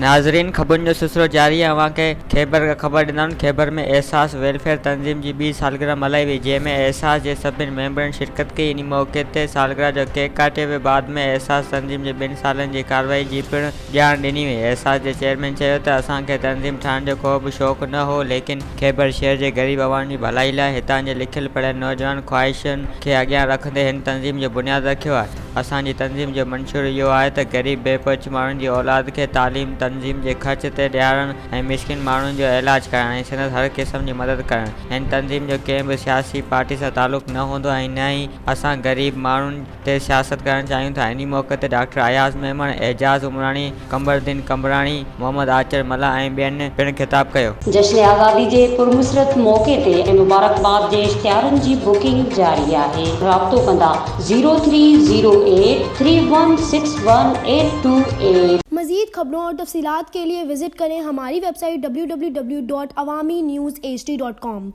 नाज़रीन, ख़बरुनि जो सिलसिलो जारी आहे। अवां खे ख़ैबर का ख़बर ॾिना। ख़ैबर में एहसास वेलफेयर तंज़ीम जी 2 सालगिरह मल्हाई वई, जंहिं में एहसास जे सभिनी मेंबरनि शिरकत कई। इन मौक़े ते सालगिरह जो केक काटे वियो। बाद में एहसास तंज़ीम जे 2 सालनि जी कार्रवाई जी पिणु ॼाण ॾिनी वई। एहसास जे चेयरमैन चयो त असां खे तंज़ीम ठाहिण जो को बि शौक़ु न हो, लेकिन ख़ैबर शहर जे ग़रीब अवाम जी भलाई लाइ हितां जे लिखियल पढ़ियल नौजवान ख़्वाहिशुनि खे अॻियां रखंदे हिन तंज़ीम जो बुनियादु रखियो आहे। असांजी तंज़ीम जो मंशूर इहो आहे त ग़रीब बेपहुच माण्हुनि जी औलाद खे तालीम, तंज़ीम जे ख़र्च ते ॾियारणु ऐं मिस्किन माण्हुनि जो इलाज करणु ऐं संदसि हर क़िस्म जी मदद करणु। हिन तंज़ीम जो कंहिं बि सियासी पार्टी सां तालुक़ु न हूंदो ऐं न ई असां ग़रीब माण्हुनि ते सियासत करणु चाहियूं था। इन मौक़े ते डॉक्टर अयाज़ मेमण, एजाज़ उमराणी, कमरदीन कमराणी, मोहम्मद आचर मल्ला ऐं ॿियनि पिणु ख़िताब कयो। जश्न आज़ादी जे पुरमुसरत मौक़े ते ऐं मुबारकबाद जे इश्तिहारनि जी बुकिंग जारी आहे। राब्तो कंदा 0308316188। मज़ीद खबरों और तफसीलात के लिए विजिट करें हमारी वेबसाइट www.awamiNewsHD.com।